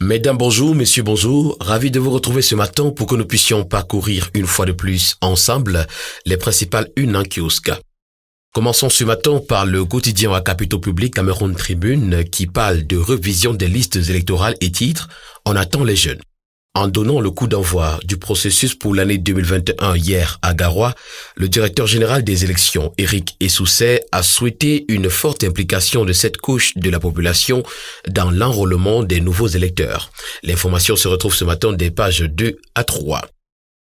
Mesdames, bonjour, messieurs, bonjour. Ravi de vous retrouver ce matin pour que nous puissions parcourir une fois de plus ensemble les principales unes en kiosque. Commençons ce matin par le quotidien à capitaux publics Cameroun Tribune qui parle de révision des listes électorales et titre « On attend les jeunes ». En donnant le coup d'envoi du processus pour l'année 2021 hier à Garoua, le directeur général des élections, Éric Essousset, a souhaité une forte implication de cette couche de la population dans l'enrôlement des nouveaux électeurs. L'information se retrouve ce matin des pages 2 à 3.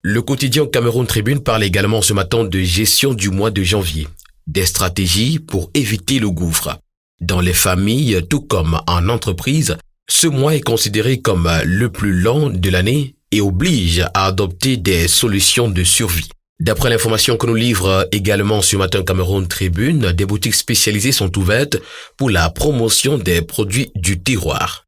Le quotidien Cameroun Tribune parle également ce matin de gestion du mois de janvier, des stratégies pour éviter le gouffre. Dans les familles, tout comme en entreprise, ce mois est considéré comme le plus long de l'année et oblige à adopter des solutions de survie. D'après l'information que nous livre également ce matin Cameroun Tribune, des boutiques spécialisées sont ouvertes pour la promotion des produits du terroir.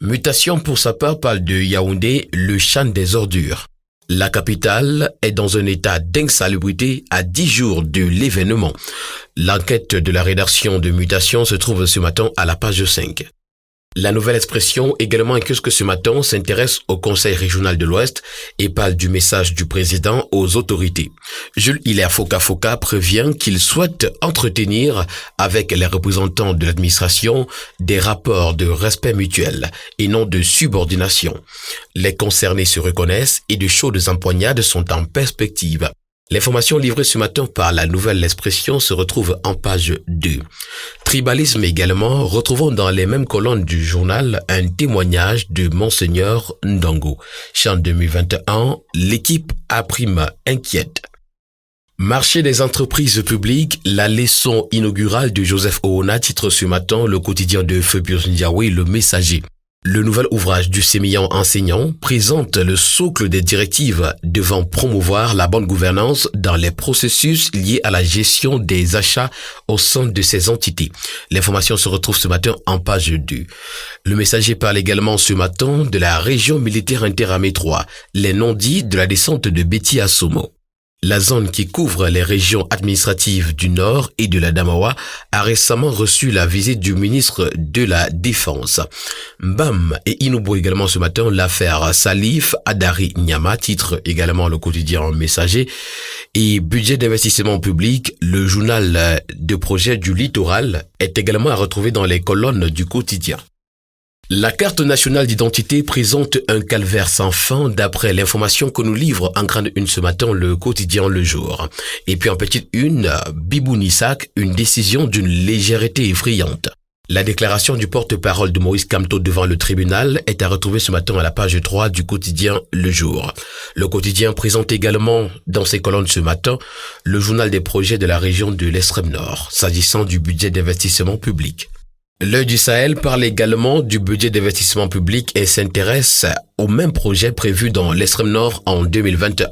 Mutation pour sa part parle de Yaoundé, le champ des ordures. La capitale est dans un état d'insalubrité à 10 jours de l'événement. L'enquête de la rédaction de Mutation se trouve ce matin à la page 5. La Nouvelle Expression, également un kiosque ce matin, s'intéresse au Conseil régional de l'Ouest et parle du message du président aux autorités. Jules Hilaire Foka prévient qu'il souhaite entretenir avec les représentants de l'administration des rapports de respect mutuel et non de subordination. Les concernés se reconnaissent et de chaudes empoignades sont en perspective. L'information livrée ce matin par la Nouvelle Expression se retrouve en page 2. Tribalisme également, retrouvons dans les mêmes colonnes du journal un témoignage de Monseigneur Ndongo. Chant 2021, l'équipe A' inquiète. Marché des entreprises publiques, la leçon inaugurale de Joseph Oona titre ce matin le quotidien de Phœbus Ndiaye, Le Messager. Le nouvel ouvrage du sémillant enseignant présente le socle des directives devant promouvoir la bonne gouvernance dans les processus liés à la gestion des achats au sein de ces entités. L'information se retrouve ce matin en page 2. Le Messager parle également ce matin de la région militaire interamé 3, les non-dits de la descente de Betty à Somo. La zone qui couvre les régions administratives du Nord et de la Damawa a récemment reçu la visite du ministre de la Défense. Mbam et Inubo également ce matin l'affaire Salif Adari Nyama, titre également le quotidien Messager. Et budget d'investissement public, le journal de projet du littoral est également à retrouver dans les colonnes du quotidien. La carte nationale d'identité présente un calvaire sans fin d'après l'information que nous livre en grande une ce matin le quotidien Le Jour. Et puis en petite une, Bibou Nissak, une décision d'une légèreté effrayante. La déclaration du porte-parole de Maurice Kamto devant le tribunal est à retrouver ce matin à la page 3 du quotidien Le Jour. Le quotidien présente également dans ses colonnes ce matin le journal des projets de la région de l'extrême nord, s'agissant du budget d'investissement public. L'Œil du Sahel parle également du budget d'investissement public et s'intéresse au même projet prévu dans l'extrême nord en 2021.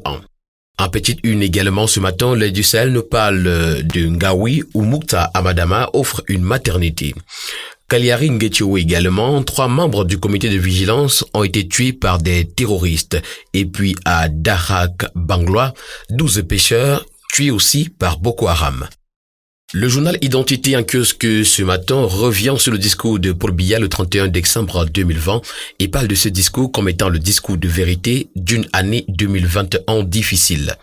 En petite une également ce matin, l'Œil du Sahel nous parle de Ngawi où Moukta Amadama offre une maternité. Kaliari Ngetio également, 3 membres du comité de vigilance ont été tués par des terroristes. Et puis à Darak Banglois, 12 pêcheurs tués aussi par Boko Haram. Le journal Identité en kiosque ce matin revient sur le discours de Paul Biya le 31 décembre 2020 et parle de ce discours comme étant le discours de vérité d'une année 2021 difficile.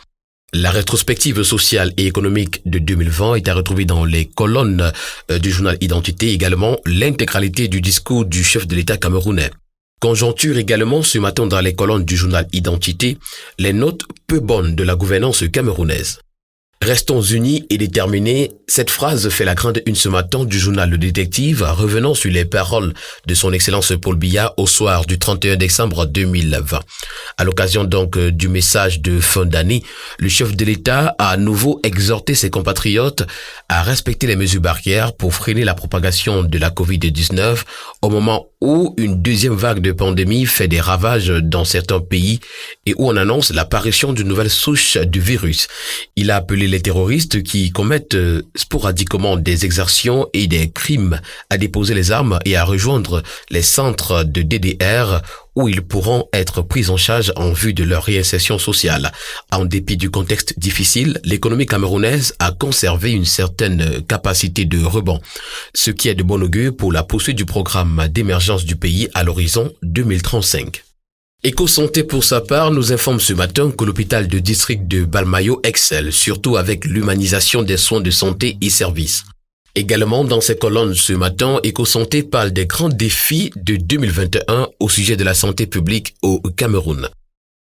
La rétrospective sociale et économique de 2020 est à retrouver dans les colonnes du journal Identité, également l'intégralité du discours du chef de l'État camerounais. Conjoncture également ce matin dans les colonnes du journal Identité, les notes peu bonnes de la gouvernance camerounaise. Restons unis et déterminés. Cette phrase fait la grande une ce matin du journal Le Détective, revenant sur les paroles de son Excellence Paul Biya au soir du 31 décembre 2020. À l'occasion donc du message de fin d'année, le chef de l'État a à nouveau exhorté ses compatriotes à respecter les mesures barrières pour freiner la propagation de la Covid-19 au moment où une deuxième vague de pandémie fait des ravages dans certains pays et où on annonce l'apparition d'une nouvelle souche du virus. Il a appelé les terroristes qui commettent sporadiquement des exactions et des crimes à déposer les armes et à rejoindre les centres de DDR où ils pourront être pris en charge en vue de leur réinsertion sociale. En dépit du contexte difficile, l'économie camerounaise a conservé une certaine capacité de rebond, ce qui est de bon augure pour la poursuite du programme d'émergence du pays à l'horizon 2035. Éco-Santé, pour sa part, nous informe ce matin que l'hôpital de district de Balmayo excelle, surtout avec l'humanisation des soins de santé et services. Également, dans ses colonnes ce matin, Éco-Santé parle des grands défis de 2021 au sujet de la santé publique au Cameroun.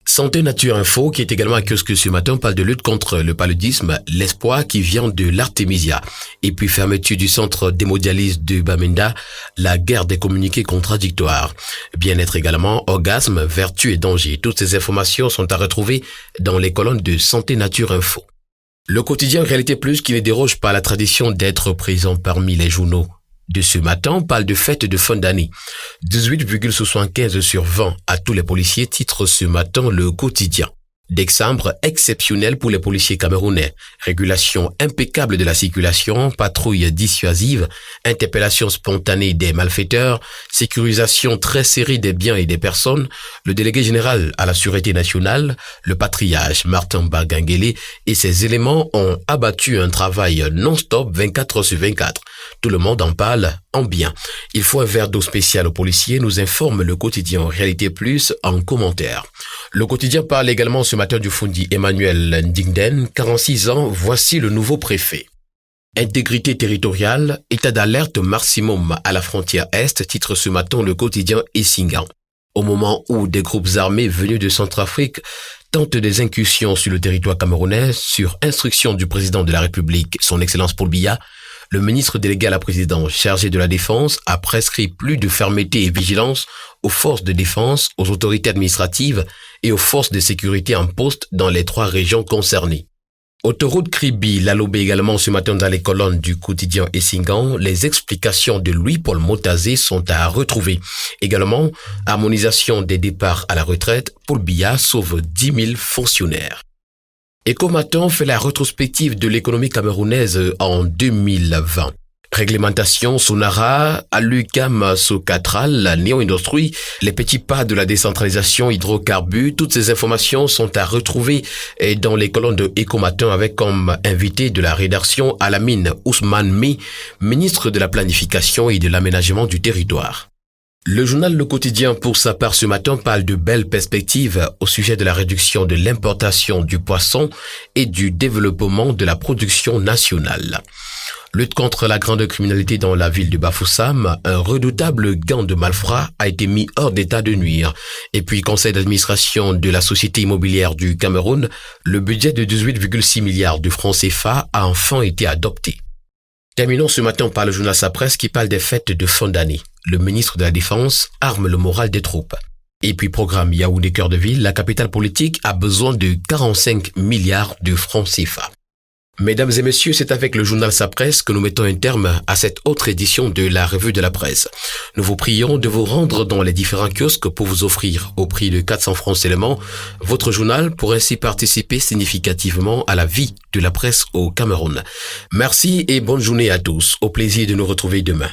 Santé Nature Info, qui est également à kiosque ce matin, parle de lutte contre le paludisme, l'espoir qui vient de l'artémisia. Et puis fermeture du centre d'hémodialyse de Bamenda, la guerre des communiqués contradictoires. Bien-être également, orgasme, vertu et danger. Toutes ces informations sont à retrouver dans les colonnes de Santé Nature Info. Le quotidien Réalité Plus, qui ne déroge pas à la tradition d'être présent parmi les journaux de ce matin, parle de fête de fin d'année. 18,75 sur 20 à tous les policiers, titre ce matin le quotidien. Décembre exceptionnel pour les policiers camerounais. Régulation impeccable de la circulation, patrouille dissuasive, interpellation spontanée des malfaiteurs, sécurisation très serrée des biens et des personnes, le délégué général à la sûreté nationale, le patriarche Martin Bagangele et ses éléments ont abattu un travail non-stop 24 heures sur 24. Tout le monde en parle en bien. Il faut un verre d'eau spécial aux policiers, nous informe le quotidien Réalité Plus en commentaire. Le quotidien parle également ce matin du Fundi Emmanuel Ndingden, 46 ans, voici le nouveau préfet. Intégrité territoriale, état d'alerte maximum à la frontière Est, titre ce matin le quotidien Essingan. Au moment où des groupes armés venus de Centrafrique tentent des incursions sur le territoire camerounais, sur instruction du président de la République, son Excellence Paul Biya, le ministre délégué à la présidence chargé de la défense a prescrit plus de fermeté et vigilance aux forces de défense, aux autorités administratives et aux forces de sécurité en poste dans les 3 régions concernées. Autoroute Kribi, Lalobé également ce matin dans les colonnes du quotidien Essingan, les explications de Louis-Paul Motazé sont à retrouver. Également, harmonisation des départs à la retraite, Paul Biya sauve 10 000 fonctionnaires. Ecomaton fait la rétrospective de l'économie camerounaise en 2020. Réglementation, Sonara, Alucam, Socatral, Néo-Industrie, les petits pas de la décentralisation, hydrocarbures, toutes ces informations sont à retrouver dans les colonnes de Ecomatin avec comme invité de la rédaction Alamine Ousmane Mi, ministre de la Planification et de l'Aménagement du Territoire. Le journal Le Quotidien, pour sa part ce matin, parle de belles perspectives au sujet de la réduction de l'importation du poisson et du développement de la production nationale. Lutte contre la grande criminalité dans la ville de Bafoussam, un redoutable gang de malfrats a été mis hors d'état de nuire. Et puis, conseil d'administration de la Société immobilière du Cameroun, le budget de 18,6 milliards de francs CFA a enfin été adopté. Terminons ce matin par le journal Sa Presse qui parle des fêtes de fin d'année. Le ministre de la Défense arme le moral des troupes. Et puis programme Yaoundé Cœur de Ville, la capitale politique a besoin de 45 milliards de francs CFA. Mesdames et messieurs, c'est avec le journal Sa Presse que nous mettons un terme à cette autre édition de la Revue de la Presse. Nous vous prions de vous rendre dans les différents kiosques pour vous offrir, au prix de 400 francs seulement, votre journal pour ainsi participer significativement à la vie de la presse au Cameroun. Merci et bonne journée à tous. Au plaisir de nous retrouver demain.